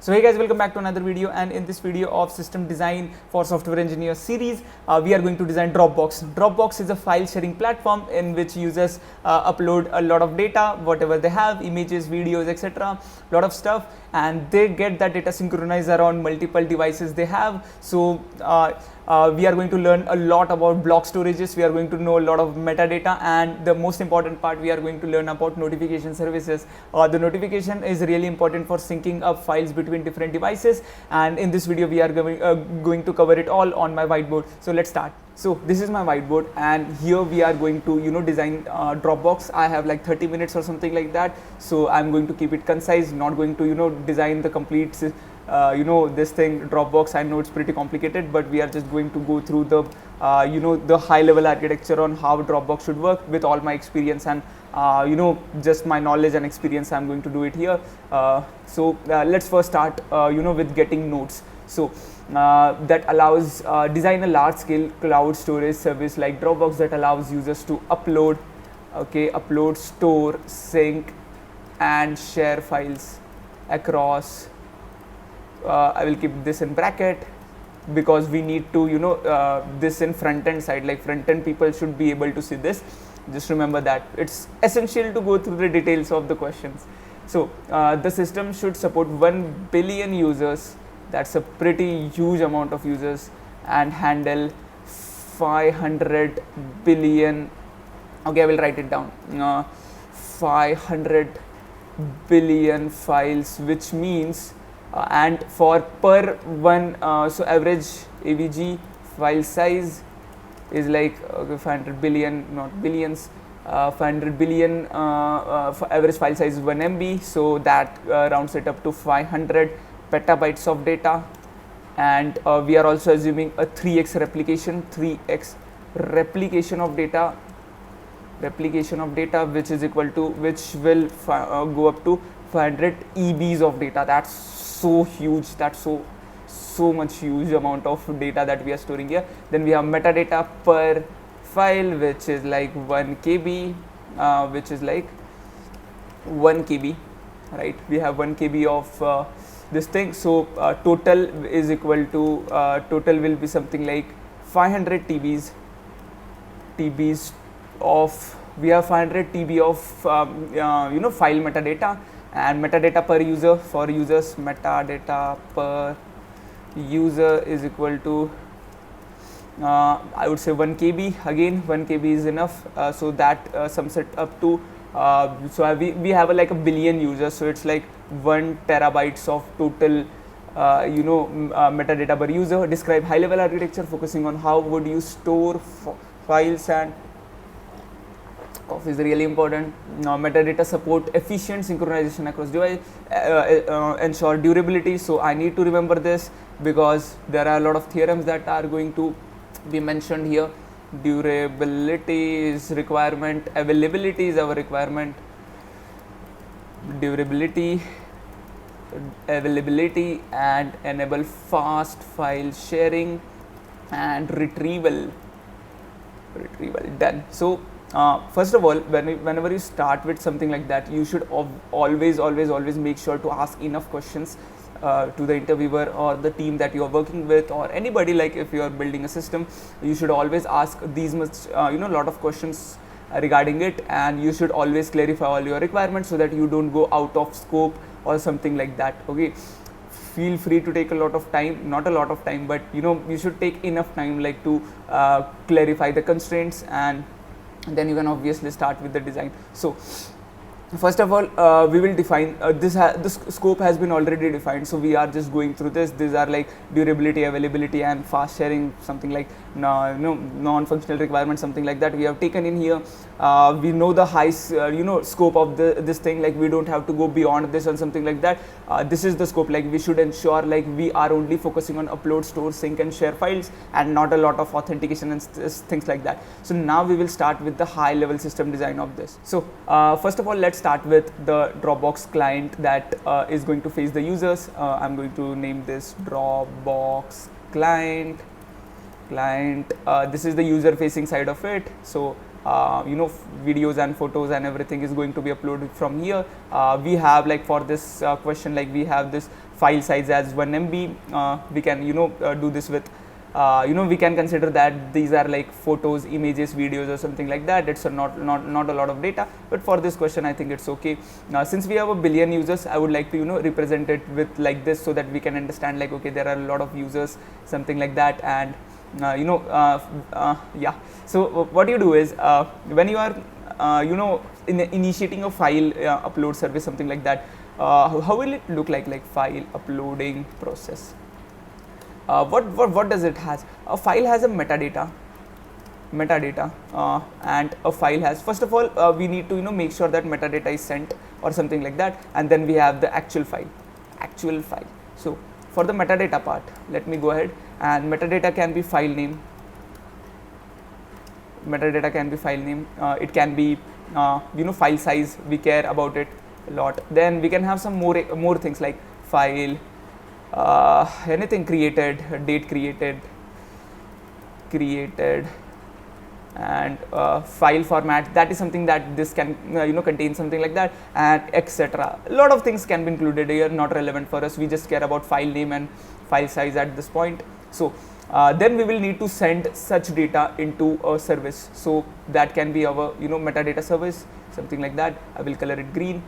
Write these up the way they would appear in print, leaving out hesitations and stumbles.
So hey guys, welcome back to another video, and in this video of system design for software engineers series, we are going to design Dropbox. Dropbox is a file sharing platform in which users upload a lot of data, whatever they have, images, videos, etc., lot of stuff, and they get that data synchronized around multiple devices they have. So we are going to learn a lot about block storages, we are going to know a lot of metadata, and the most important part, we are going to learn about notification services. The notification is really important for syncing up files between different devices, and in this video we are going to cover it all on my whiteboard. So let's start. So this is my whiteboard, and here we are going to design Dropbox. I have like 30 minutes or something like that, so I'm going to keep it concise, not going to design the complete this thing Dropbox. I know it's pretty complicated, but we are just going to go through the the high level architecture on how Dropbox should work with all my experience and just my knowledge and experience. I'm going to do it here. So let's first start with getting nodes. So that allows design a large scale cloud storage service like Dropbox that allows users to upload, store, sync and share files across I will keep this in bracket because we need to this in front end side, like front end people should be able to see this. Just remember that it's essential to go through the details of the questions. So the system should support 1 billion users. That's a pretty huge amount of users, and handle 500 billion. Okay, I will write it down. 500 billion files, which means and for per one, so average AVG file size is like 500 billion, not billions. 500 billion for average file size is 1 MB, so that rounds it up to 500 petabytes of data. And we are also assuming a 3x replication of data, which is equal to, which will go up to 500 EBs of data. That's so huge, that's so much huge amount of data that we are storing here. Then we have metadata per file, which is like 1 KB, right? We have 1 KB of this thing. So total is equal to total will be something like 500 TBs of, we have 500 TB of file metadata, and metadata per user for users, metadata per user is equal to I would say 1 KB. Again, 1 KB is enough, so that sums it up to so we have like a billion users, so it's like 1 terabytes of total metadata per user. Describe high level architecture focusing on how would you store files, and is really important. Now metadata support efficient synchronization across device, ensure durability. So I need to remember this because there are a lot of theorems that are going to be mentioned here. Durability is requirement, availability is our requirement. Durability, availability, and enable fast file sharing and retrieval. Done. So first of all, whenever you start with something like that, you should always make sure to ask enough questions to the interviewer or the team that you are working with, or anybody. Like if you are building a system, you should always ask these much lot of questions regarding it, and you should always clarify all your requirements so that you don't go out of scope or something like that. Okay, feel free to take a lot of time, not a lot of time, but you should take enough time like to clarify the constraints, and then you can obviously start with the design. So first of all, we will define this scope has been already defined, so we are just going through this. These are like durability, availability, and fast sharing, something like non-functional requirements, something like that we have taken in here. We know the high scope of this thing, like we don't have to go beyond this or something like that. This is the scope, like we should ensure like we are only focusing on upload, store, sync and share files, and not a lot of authentication and things like that. So now we will start with the high level system design of this. So first of all, let's start with the Dropbox client that is going to face the users. I'm going to name this Dropbox client. This is the user facing side of it. So videos and photos and everything is going to be uploaded from here. We have, like, for this question, like we have this file size as 1 MB. We can do this with we can consider that these are like photos, images, videos or something like that. It's not a lot of data, but for this question I think it's okay. Since we have a billion users, I would like to represent it with like this, so that we can understand like, okay, there are a lot of users, something like that. And yeah, so what you do is when you are initiating a file upload service, something like that, how will it look like file uploading process? What does it has? A file has a metadata, and a file has, first of all, we need to make sure that metadata is sent or something like that, and then we have the actual file. So for the metadata part, let me go ahead, and metadata can be file name. It can be file size. We care about it a lot. Then we can have some more things like file, anything created, date created, and file format. That is something that this can contain, something like that, and etc. A lot of things can be included here, not relevant for us. We just care about file name and file size at this point. So then we will need to send such data into a service. So that can be our metadata service, something like that. I will color it green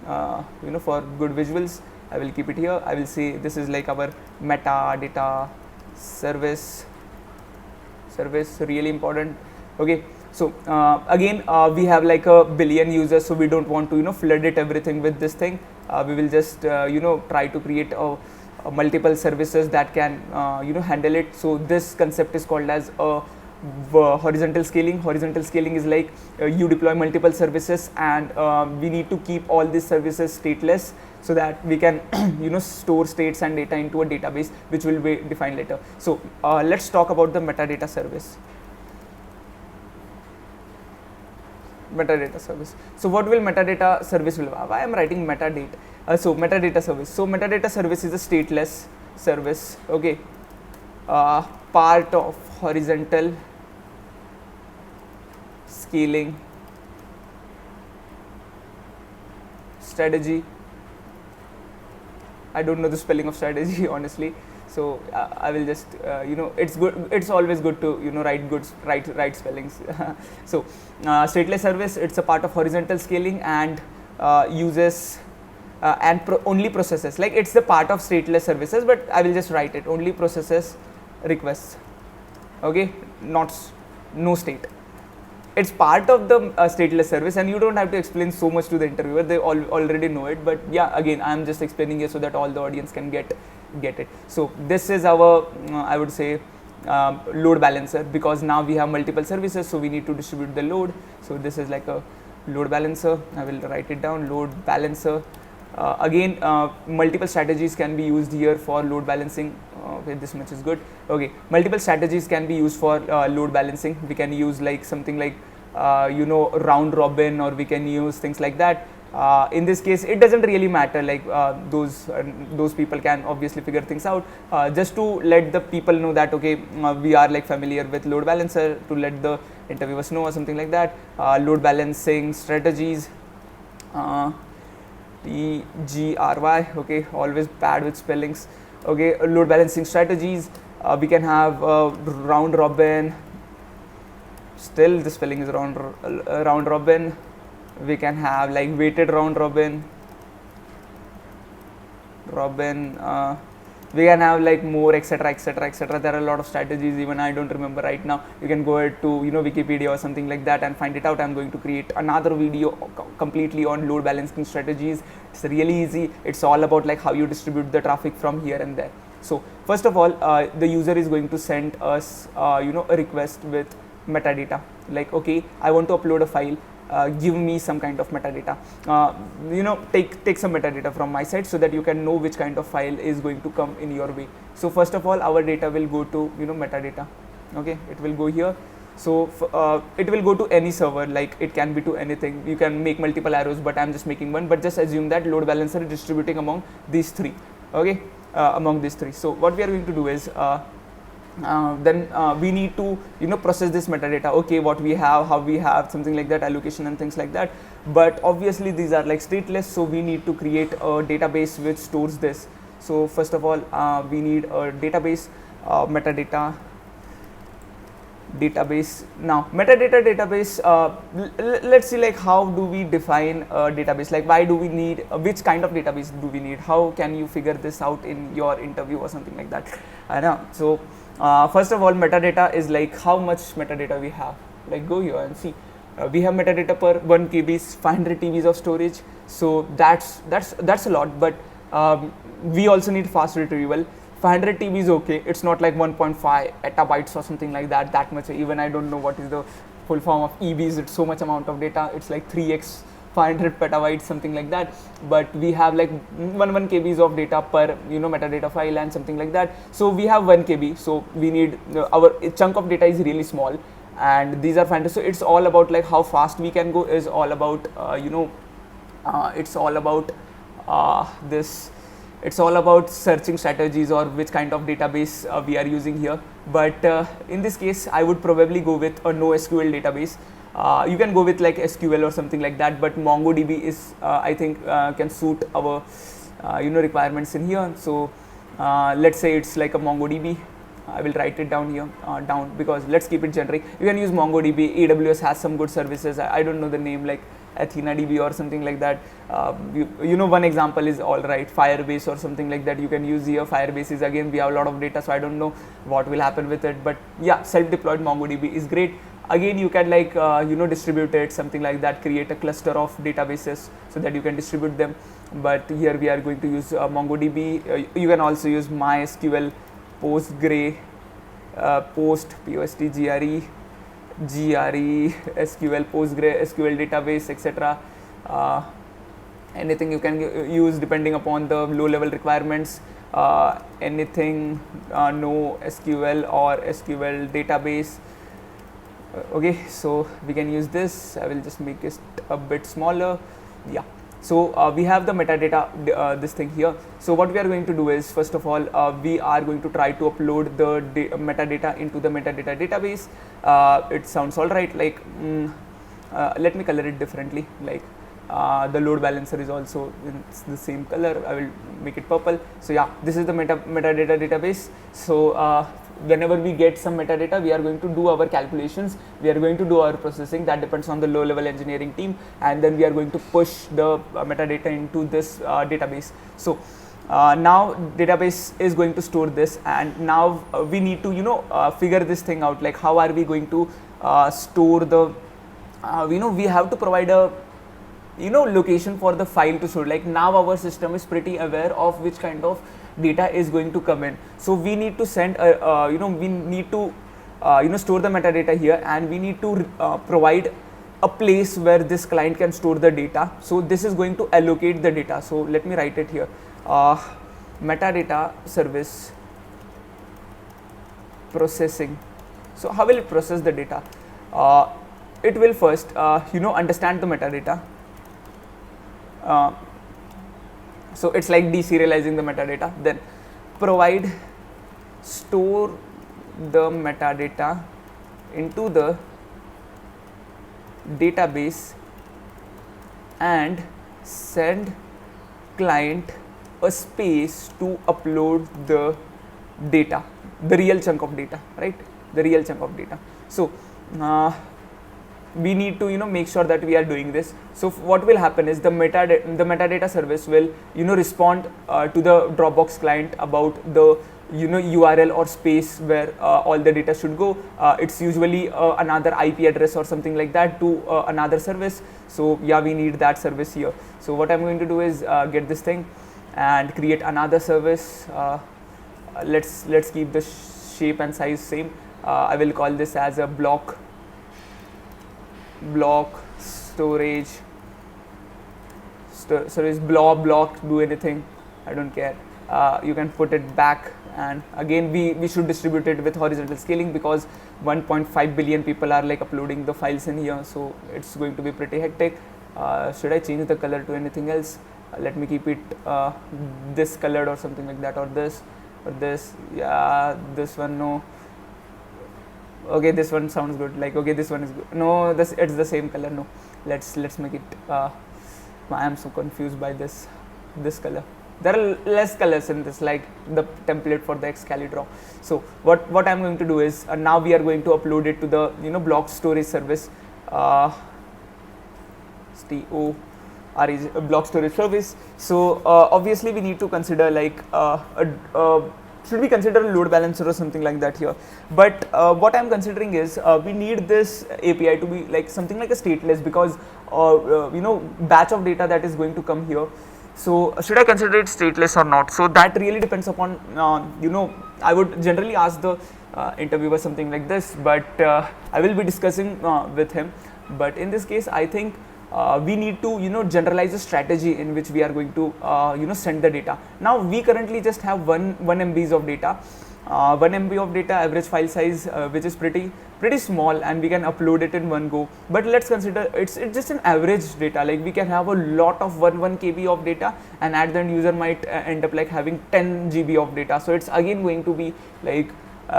for good visuals. I will keep it here. I will say this is like our metadata service, really important. Okay, so again, we have like a billion users, so we don't want to flood it everything with this thing. We will just try to create multiple services that can handle it. So this concept is called as a horizontal scaling. Horizontal scaling is like you deploy multiple services, and we need to keep all these services stateless, so that we can store states and data into a database, which will be defined later. So let's talk about the metadata service. So what will metadata service will have? I am writing metadata. So metadata service. So metadata service is a stateless service. Okay, part of horizontal scaling strategy. I don't know the spelling of strategy honestly, so I will just it's good. It's always good to write spellings. So stateless service, it's a part of horizontal scaling and uses and only processes, like it's the part of stateless services, but I will just write it, only processes requests. Okay, no state. It's part of the stateless service, and you don't have to explain so much to the interviewer. They already know it, but yeah, again, I'm just explaining here so that all the audience can get it. So this is our I would say load balancer, because now we have multiple services, so we need to distribute the load. So this is like a load balancer. I will write it down, load balancer. Again, multiple strategies can be used here for load balancing. Okay, this much is good. Okay, multiple strategies can be used for load balancing. We can use like something like round robin, or we can use things like that. In this case, it doesn't really matter, like those people can obviously figure things out. Just to let the people know that okay, we are like familiar with load balancer, to let the interviewers know or something like that. Load balancing strategies, TGRY. Okay, always bad with spellings. Okay, load balancing strategies. We can have round robin. Still, the spelling is round robin. We can have like weighted round robin. We can have like more, etc. There are a lot of strategies, even I don't remember right now. You can go ahead to Wikipedia or something like that and find it out. I'm going to create another video completely on load balancing strategies. It's really easy. It's all about like how you distribute the traffic from here and there. So first of all, the user is going to send us a request with metadata, like okay, I want to upload a file. Give me some kind of metadata. Take some metadata from my side, so that you can know which kind of file is going to come in your way. So first of all, our data will go to metadata. Okay, it will go here. So it will go to any server, like it can be to anything. You can make multiple arrows, but I'm just making one. But just assume that load balancer is distributing among these three. Okay, among these three. So what we are going to do is then we need to process this metadata. Okay, what we have, how we have, something like that, allocation and things like that. But obviously these are like stateless, so we need to create a database which stores this. So first of all, we need a database, metadata database. Now metadata database, let's see like how do we define a database, like why do we need which kind of database do we need, how can you figure this out in your interview or something like that. I know. So first of all, metadata is like how much metadata we have. Like go here and see, we have metadata per 1 KB, 500 TBs of storage. So that's a lot, but we also need fast retrieval. 500 TB is okay, it's not like 1.5 petabytes or something like that much. Even I don't know what is the full form of EBs, it's so much amount of data, it's like 3x 500 petabytes, something like that. But we have like 1 KBs of data per metadata file and something like that. So we have 1 KB, so we need our chunk of data is really small, and these are 500. So it's all about like how fast we can go, is all about it's all about this. It's all about searching strategies or which kind of database we are using here. But in this case, I would probably go with a NoSQL database. You can go with like SQL or something like that, but MongoDB is I think can suit our requirements in here. So let's say it's like a MongoDB. I will write it down here, down, because let's keep it generic. You can use MongoDB. AWS has some good services. I don't know the name, like AthenaDB or something like that. One example is all right, Firebase or something like that. You can use here. Firebase is, again, we have a lot of data, so I don't know what will happen with it. But yeah, self-deployed MongoDB is great. Again, you can like distribute it, something like that. Create a cluster of databases so that you can distribute them. But here we are going to use MongoDB. You can also use MySQL, PostgreSQL, SQL, PostgreSQL database, etc. Anything you can use depending upon the low level requirements. Anything, no SQL or SQL database. Okay, so we can use this. I will just make it a bit smaller. Yeah. So we have the metadata, this thing here. So what we are going to do is, first of all, we are going to try to upload the metadata into the metadata database. It sounds all right. Like let me color it differently. Like the load balancer is also in the same color. I will make it purple. So yeah, this is the metadata database. So whenever we get some metadata, we are going to do our calculations, we are going to do our processing. That depends on the low level engineering team, and then we are going to push the metadata into this database. So now database is going to store this, and now we need to figure this thing out, like how are we going to store the we have to provide a location for the file to store. Like now our system is pretty aware of which kind of data is going to come in. So we need to send we need to store the metadata here, and we need to provide a place where this client can store the data. So this is going to allocate the data. So let me write it here. Metadata service processing. So how will it process the data? It will first understand the metadata. So it's like deserializing the metadata, then store the metadata into the database and send client a space to upload the data, the real chunk of data, right? The real chunk of data. So we need to make sure that we are doing this. So what will happen is the metadata service will respond to the Dropbox client about the URL or space where all the data should go. It's usually another IP address or something like that to another service. So yeah, we need that service here. So what I'm going to do is get this thing and create another service. Let's keep the shape and size same. I will call this as a block storage service. Block, do anything, I don't care. You can put it back, and again we should distribute it with horizontal scaling, because 1.5 billion people are like uploading the files in here, so it's going to be pretty hectic. Should I change the color to anything else? Let me keep it this colored or something like that, or this. Yeah, this one, no. Okay, this one sounds good. Like, okay, this one is good. No, it's the same color. No, let's make it. I am so confused by this color. there are less colors in this, like the template for the scalable draw. So what I'm going to do is now we are going to upload it to the block storage service, block storage service. So obviously we need to consider like should we consider a load balancer or something like that here, but what I'm considering is we need this API to be like something like a stateless, because batch of data that is going to come here. So should I consider it stateless or not? So that really depends upon I would generally ask the interviewer something like this, but I will be discussing with him. But in this case, I think we need to generalize a strategy in which we are going to send the data. Now we currently just have 1 MB of data, 1 MB of data average file size, which is pretty small, and we can upload it in one go. But let's consider it's just an average data, like we can have a lot of 1 KB of data, and at the end user might end up like having 10 GB of data. So it's again going to be like 10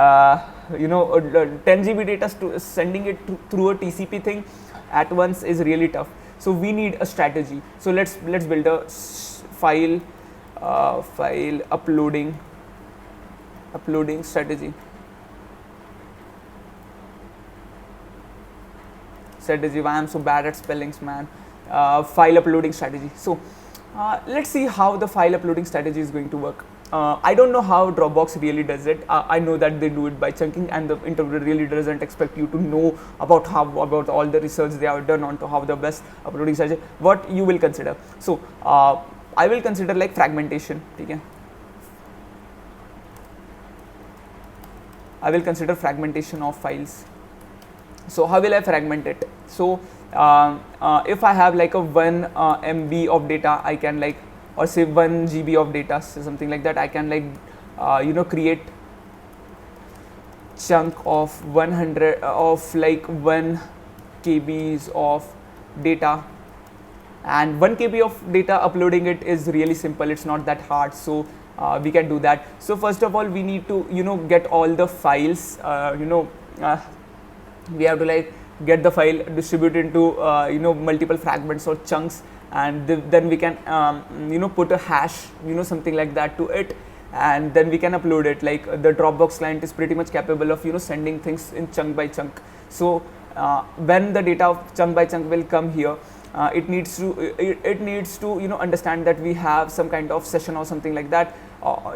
GB data, sending it through a TCP thing at once is really tough. So we need a strategy. So let's build a file uploading strategy. Why I'm so bad at spellings, man. File uploading strategy. So let's see how the file uploading strategy is going to work. I don't know how Dropbox really does it. I know that they do it by chunking, and the interviewer really doesn't expect you to know about all the research they have done onto how the best uploading strategy. What you will consider? So I will consider like fragmentation. Okay? I will consider fragmentation of files. So how will I fragment it? So if I have like a 1 MB of data, I can like, or say 1 GB of data, so something like that, I can like create chunk of 100 of like 1 KBs of data, and 1 KB of data uploading it is really simple. It's not that hard. So we can do that. So first of all, we need to get all the files. We have to like get the file, distribute into multiple fragments or chunks, and then we can put a hash, something like that to it, and then we can upload it. Like the Dropbox client is pretty much capable of sending things in chunk by chunk. So when the data chunk by chunk will come here, it needs to understand that we have some kind of session or something like that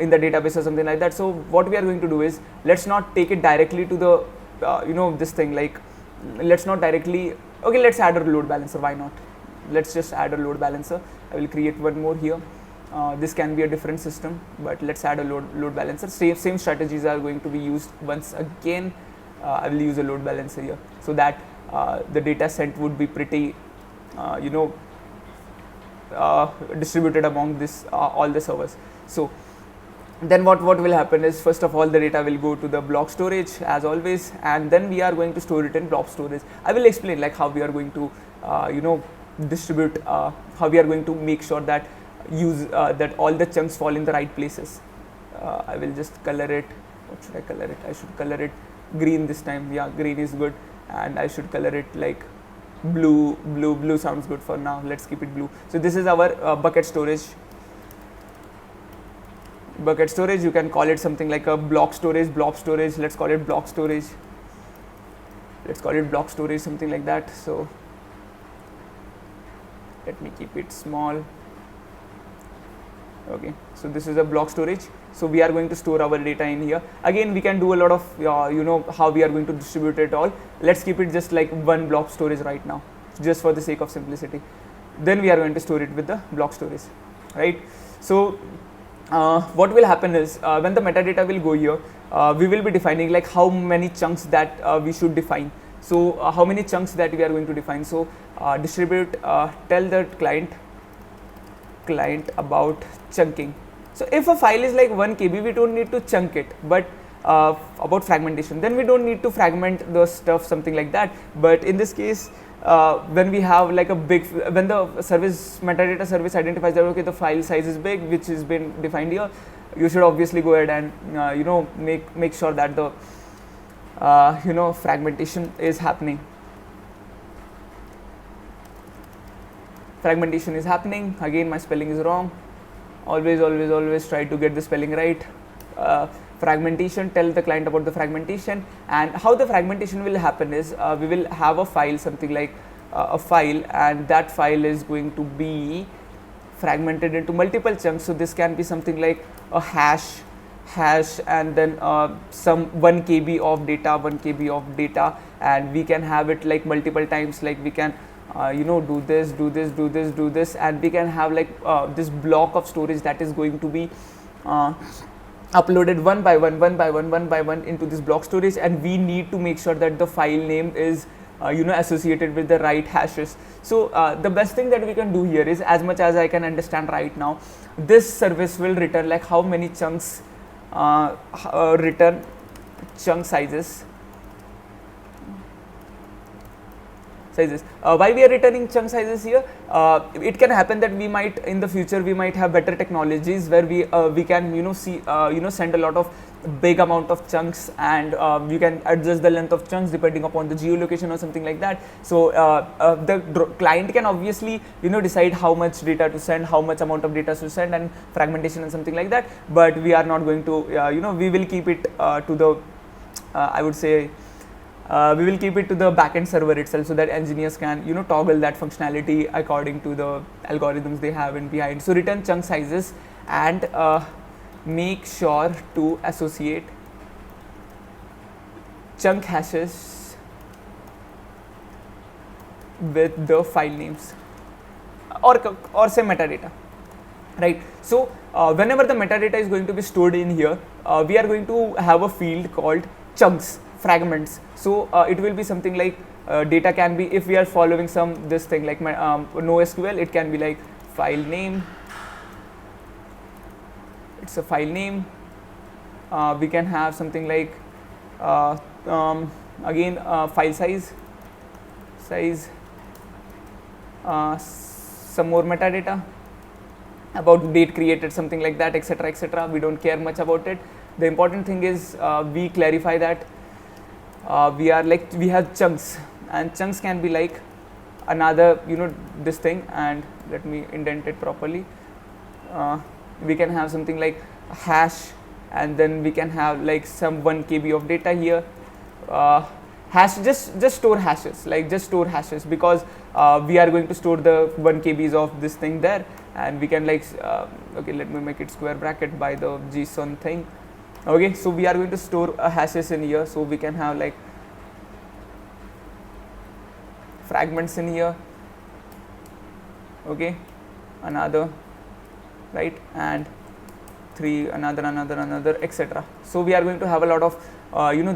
in the database or something like that. So what we are going to do is, let's not take it directly to the this thing, like let's not directly, okay, let's add a load balancer. Why not? Let's just add a load balancer. I will create one more here. This can be a different system, but let's add a load balancer. Same strategies are going to be used once again. I will use a load balancer here, so that the data sent would be pretty distributed among this all the servers. So then what will happen is, first of all, the data will go to the block storage as always, and then we are going to store it in block storage. I will explain like how we are going to distribute, how we are going to make sure that that all the chunks fall in the right places. I will just color it. What should I color it? I should color it green this time. Yeah, green is good, and I should color it like blue. Blue sounds good for now. Let's keep it blue. So this is our bucket storage. You can call it something like a blob storage. Let's call it block storage. Something like that. So let me keep it small. Okay, so this is a block storage. So we are going to store our data in here. Again, we can do a lot of how we are going to distribute it all. Let's keep it just like one block storage right now, just for the sake of simplicity. Then we are going to store it with the block storage, right? So what will happen is, when the metadata will go here, we will be defining like how many chunks that we should define. So how many chunks that we are going to define. So distribute, tell the client about chunking. So if a file is like 1 KB, we don't need to chunk it. But about fragmentation, then we don't need to fragment the stuff, something like that. But in this case, when we have like a big, when the service metadata service identifies that okay, the file size is big, which has been defined here, you should obviously go ahead and make sure that the fragmentation is happening. Again, my spelling is wrong. always try to get the spelling right. Fragmentation, tell the client about the fragmentation, and how the fragmentation will happen is we will have a file, something like a file, and that file is going to be fragmented into multiple chunks. So this can be something like a hash, and then some 1 KB of data, 1 KB of data, and we can have it like multiple times, like we can do this, and we can have like this block of storage that is going to be uploaded one by one into this block storage, and we need to make sure that the file name is associated with the right hashes. So the best thing that we can do here is, as much as I can understand right now, this service will return like how many chunks, return chunk sizes. Why we are returning chunk sizes here? It can happen that we might in the future we might have better technologies where we can send a lot of big amount of chunks, and you can adjust the length of chunks depending upon the geolocation or something like that. So the client can obviously decide how much data to send, how much amount of data to send, and fragmentation and something like that. But we are not going to we will keep it to the I would say we will keep it to the backend server itself, so that engineers can toggle that functionality according to the algorithms they have in behind. So return chunk sizes, and make sure to associate chunk hashes with the file names or say metadata, right? So whenever the metadata is going to be stored in here, we are going to have a field called chunks, fragments. So it will be something like data can be, if we are following some this thing like NoSQL, it can be like file name, it's a file name. We can have something like again file size, some more metadata about date created, something like that, etc. We don't care much about it. The important thing is we clarify that we have chunks, and chunks can be like another this thing, and let me indent it properly. We can have something like hash, and then we can have like some 1 KB of data here. Hash, just store hashes, because we are going to store the 1 KBs of this thing there, and we can like okay, let me make it square bracket by the JSON thing. Okay, so we are going to store hashes in here, so we can have like fragments in here. Okay, another, right, and 3, another, etc. So we are going to have a lot of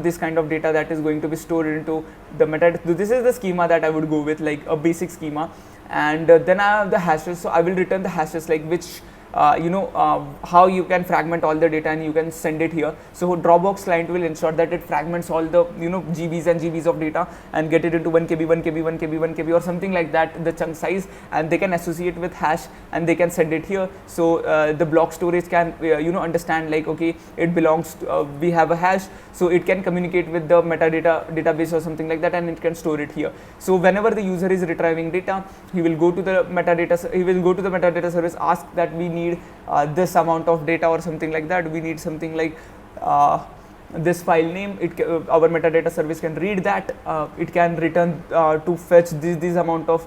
this kind of data that is going to be stored into the metadata. This is the schema that I would go with, like a basic schema, and then I have the hashes. So I will return the hashes, like which how you can fragment all the data and you can send it here. So Dropbox client will ensure that it fragments all the GBs and GBs of data and get it into 1 KB, 1 KB, 1 KB, 1 KB or something like that, the chunk size, and they can associate with hash and they can send it here. So the block storage can understand like, okay, it belongs to, we have a hash, so it can communicate with the metadata database or something like that, and it can store it here. So whenever the user is retrieving data, he will go to the metadata service, ask that we need this amount of data or something like that. We need something like this file name. Our metadata service can read that. It can return to fetch this amount of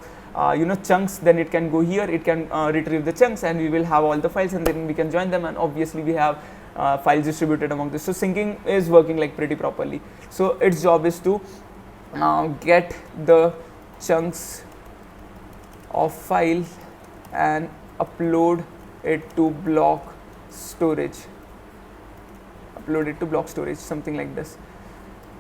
chunks. Then it can go here. It can retrieve the chunks, and we will have all the files, and then we can join them. And obviously we have files distributed among this. So syncing is working like pretty properly. So its job is to get the chunks of file and upload it to block storage, something like this.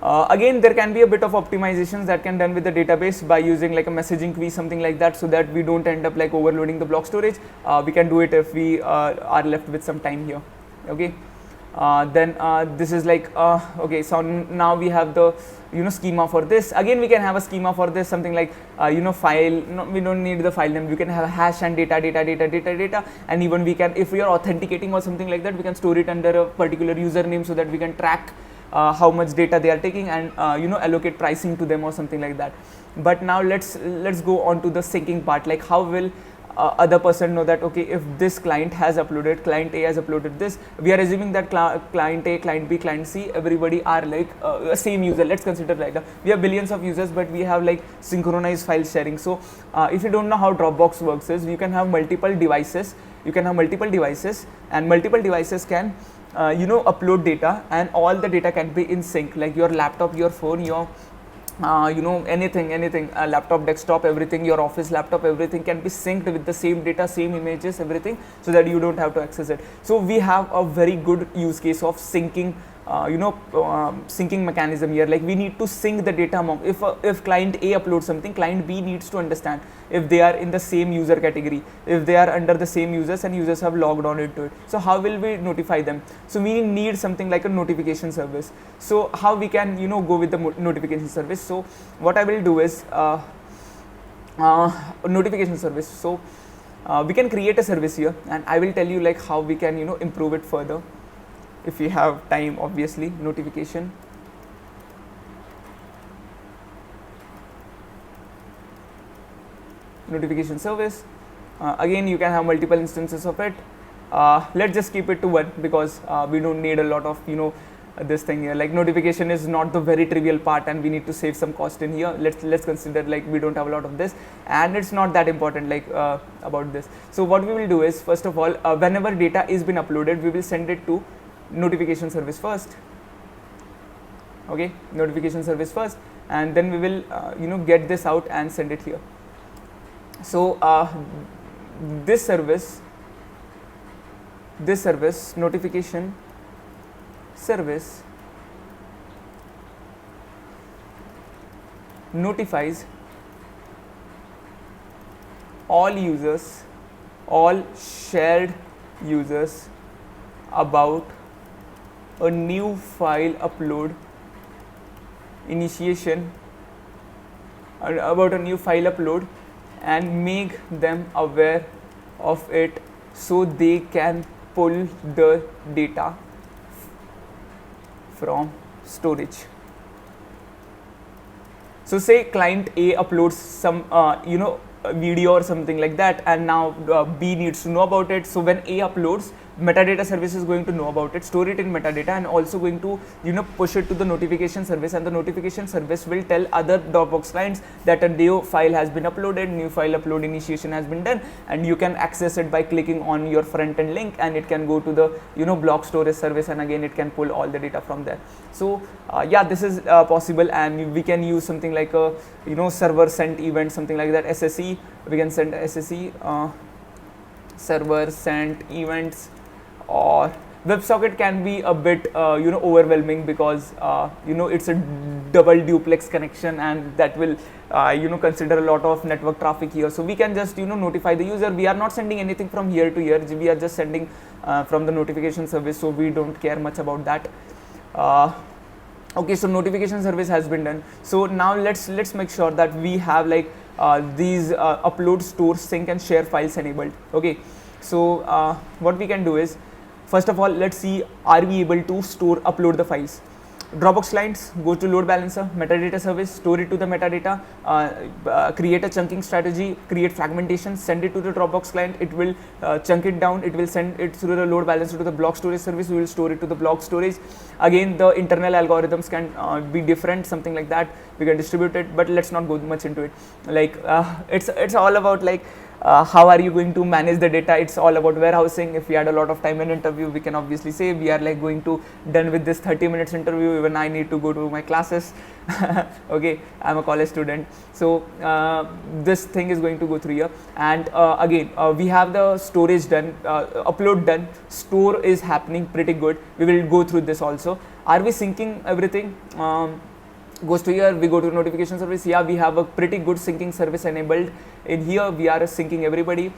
Again, there can be a bit of optimizations that can done with the database by using like a messaging queue, something like that, so that we don't end up like overloading the block storage. We can do it if we are left with some time here. Okay, then this is like okay, so now we have the schema for this. Again, we can have a schema for this, something like file. No, we don't need the file name. We can have a hash and data, and even we can, if we are authenticating or something like that, we can store it under a particular username so that we can track how much data they are taking and allocate pricing to them or something like that. But now let's go on to the syncing part, like how will other person know that okay, if this client has uploaded, client A has uploaded this, we are assuming that client A, client B, client C, everybody are like same user. Let's consider like we have billions of users, but we have like synchronized file sharing. So if you don't know how Dropbox works, is you can have multiple devices. And multiple devices can upload data, and all the data can be in sync, like your laptop, your phone, your anything, laptop, desktop, everything, your office laptop, everything can be synced with the same data, same images, everything, so that you don't have to access it. So we have a very good use case of syncing, syncing mechanism here. Like we need to sync the data among, if client A uploads something, client B needs to understand if they are in the same user category, if they are under the same users and users have logged on into it. So how will we notify them? So we need something like a notification service. So how we can go with the notification service? So what I will do is notification service. So we can create a service here, and I will tell you like how we can improve it further if we have time. Obviously, notification service. Again, you can have multiple instances of it. Let's just keep it to one, because we don't need a lot of this thing here. Like notification is not the very trivial part, and we need to save some cost in here. Let's consider like we don't have a lot of this, and it's not that important like about this. So what we will do is, first of all, whenever data is been uploaded, we will send it to notification service first. Okay, notification service first, and then we will get this out and send it here. So this service, notification service, notifies all users, all shared users about a new file upload initiation, and make them aware of it, so they can pull the data from storage. So say client A uploads some a video or something like that, and now B needs to know about it. So when A uploads, metadata service is going to know about it, store it in metadata, and also going to push it to the notification service, and the notification service will tell other Dropbox clients that a new file has been uploaded, new file upload initiation has been done, and you can access it by clicking on your front end link, and it can go to the block storage service, and again it can pull all the data from there. So yeah, this is possible, and we can use something like a server sent event, something like that, SSE. We can send SSE, server sent events. Or WebSocket can be a bit overwhelming, because it's a double duplex connection, and that will consider a lot of network traffic here. So we can just notify the user. We are not sending anything from here to here, we are just sending from the notification service, so we don't care much about that. Okay, so notification service has been done. So now let's make sure that we have like these upload, store, sync and share files enabled. Okay, so what we can do is, first of all, let's see, are we able to upload the files? Dropbox clients, go to load balancer, metadata service, store it to the metadata, create a chunking strategy, create fragmentation, send it to the Dropbox client. It will chunk it down, it will send it through the load balancer to the block storage service. We will store it to the block storage. Again, the internal algorithms can be different, something like that. We can distribute it, but let's not go much into it. Like it's all about like how are you going to manage the data? It's all about warehousing. If we had a lot of time in interview, we can obviously say we are like going to done with this 30 minutes interview. Even I need to go to my classes. Okay, I'm a college student, so this thing is going to go through here. And again, we have the storage done, upload done, store is happening pretty good. We will go through this also. Are we syncing everything? Goes to here, we go to notification service. Yeah, we have a pretty good syncing service enabled. In here we are syncing everybody,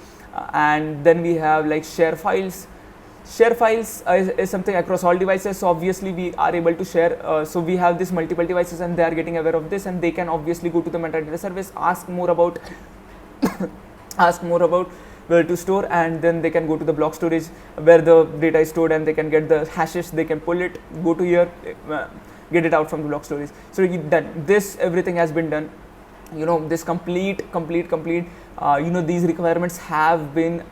and then we have like share files. Share files is something across all devices, so obviously we are able to share. So we have this multiple devices, and they are getting aware of this, and they can obviously go to the metadata service, ask more about where to store, and then they can go to the block storage where the data is stored, and they can get the hashes, they can pull it, go to here, get it out from the block storage. So done. This everything has been done. this complete these requirements have been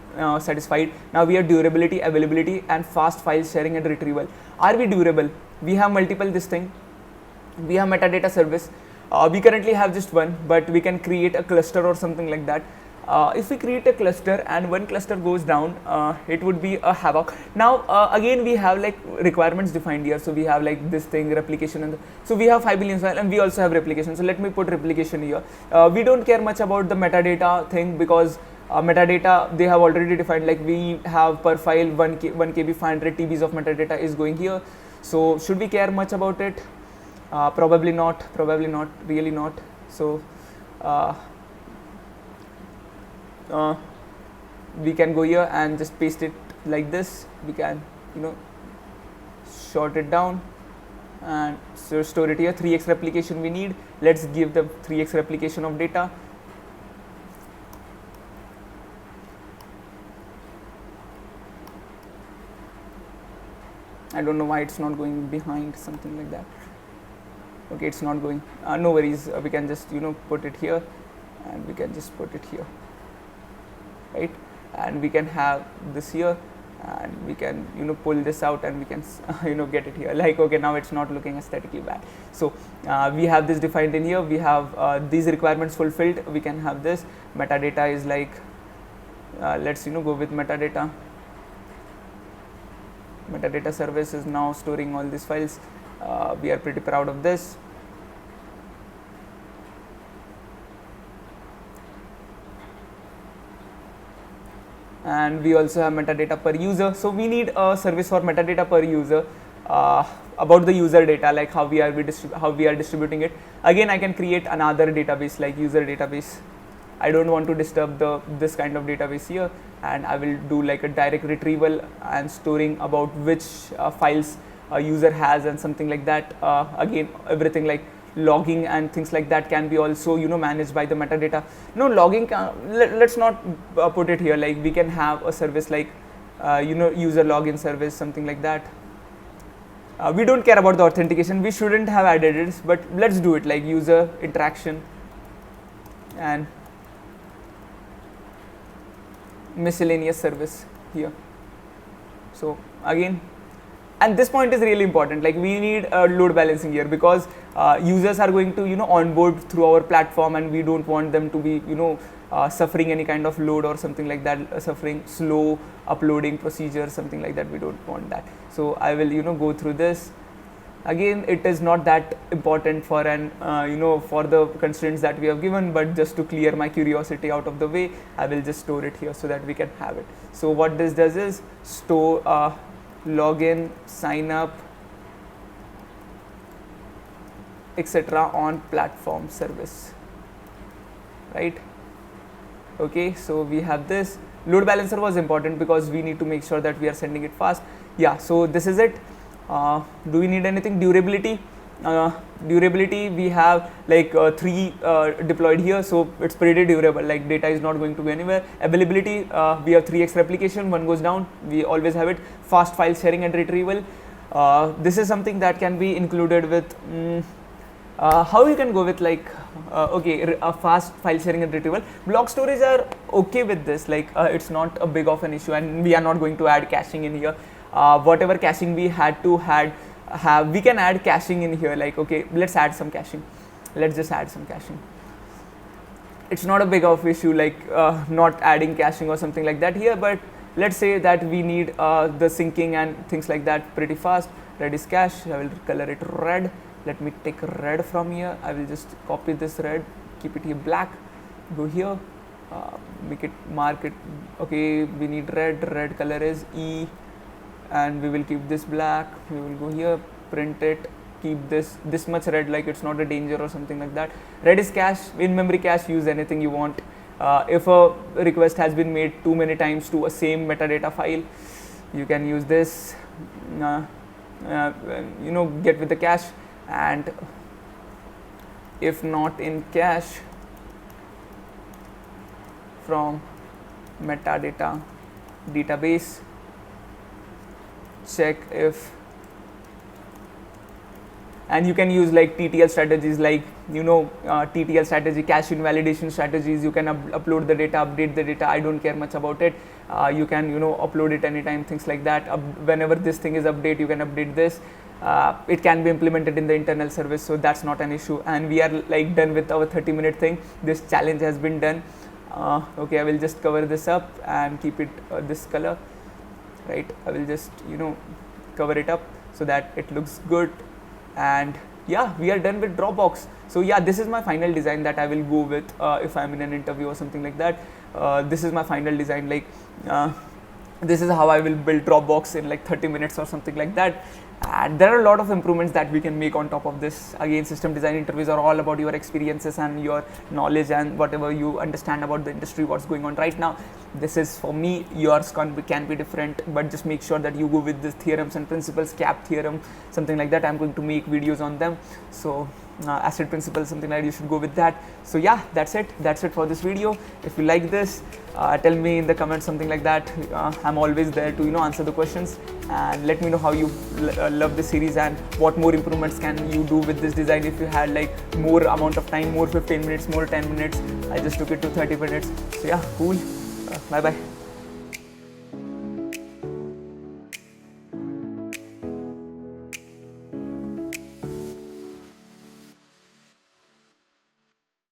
satisfied. Now we have durability, availability, and fast file sharing and retrieval. Are we durable? We have multiple this thing. We have metadata service. We currently have just one, but we can create a cluster or something like that. If we create a cluster and one cluster goes down, it would be a havoc. Now again we have like requirements defined here. So we have like this thing, replication, and so we have 5 billion file, and we also have replication. So let me put replication here. We don't care much about the metadata thing, because metadata they have already defined, like we have per file 1 KB 500 TBs of metadata is going here. So should we care much about it? Probably not, really not. So we can go here and just paste it like this. We can short it down and so store it here. 3x replication we need. Let's give the 3x replication of data. I don't know why it's not going behind, something like that. Okay, it's not going. No worries. We can just put it here, and we can just put it here, right? And we can have this here, and we can pull this out, and we can get it here. Like, okay, now it's not looking aesthetically bad. So we have this defined in here. We have these requirements fulfilled. We can have this. Metadata is like, let's go with metadata. Metadata service is now storing all these files. We are pretty proud of this. And we also have metadata per user. So we need a service for metadata per user, about the user data, like how we are distributing it. Again, I can create another database like user database. I don't want to disturb this kind of database here, and I will do like a direct retrieval and storing about which files a user has and something like that. Again, everything like logging and things like that can be also managed by the metadata. No, logging let's not put it here. Like we can have a service like user login service, something like that. We don't care about the authentication. We shouldn't have added it, but let's do it like user interaction and miscellaneous service here. So again, and this point is really important, like we need load balancing here, because users are going to onboard through our platform, and we don't want them to be suffering any kind of load or something like that, suffering slow uploading procedure, something like that. We don't want that. So I will go through this. Again, it is not that important for an for the constraints that we have given, but just to clear my curiosity out of the way, I will just store it here so that we can have it. So what this does is store login, sign up, etc. on platform service, right? Okay, so we have this. Load balancer was important because we need to make sure that we are sending it fast. Yeah, so this is it. Do we need anything? Durability. Durability, we have like 3 deployed here, so it's pretty durable, like data is not going to go anywhere. Availability, we have 3x replication, one goes down, we always have it. Fast file sharing and retrieval, this is something that can be included with how you can go with like okay, a fast file sharing and retrieval. Block storage are okay with this, like it's not a big of an issue, and we are not going to add caching in here. Whatever caching we had to have, we can add caching in here. Like, okay, let's add some caching. Let's just add some caching. It's not a big of issue, like not adding caching or something like that here, but let's say that we need the syncing and things like that pretty fast. Red is cache. I will color it red. Let me take red from here. I will just copy this red, keep it here black, go here, make it, mark it. Okay, we need red. Red color is E. And we will keep this black. We will go here, print it, keep this much red, like it's not a danger or something like that. Red is cache. In memory cache, use anything you want. If a request has been made too many times to a same metadata file, you can use this. Get with the cache, and if not in cache, from metadata database, check if and you can use like TTL strategies, like TTL strategy, cache invalidation strategies. You can upload the data, update the data. I don't care much about it. You can upload it anytime, things like that. Whenever this thing is update, you can update this. It can be implemented in the internal service, so that's not an issue. And we are like done with our 30-minute thing. This challenge has been done. Okay, I will just cover this up and keep it this color, right? I will just cover it up so that it looks good. And yeah, we are done with Dropbox. So yeah, this is my final design that I will go with if I'm in an interview or something like that. This is my final design, like this is how I will build Dropbox in like 30 minutes or something like that. And there are a lot of improvements that we can make on top of this. Again, system design interviews are all about your experiences and your knowledge and whatever you understand about the industry, what's going on right now. This is for me, yours can be different, but just make sure that you go with the theorems and principles, CAP theorem, something like that. I'm going to make videos on them. So acid principle, something like that, you should go with that. So yeah, that's it for this video. If you like this, tell me in the comments something like that. I'm always there to answer the questions, and let me know how you love this series and what more improvements can you do with this design. If you had like more amount of time, more 15 minutes, more 10 minutes, I just took it to 30 minutes. So yeah, cool. Bye bye.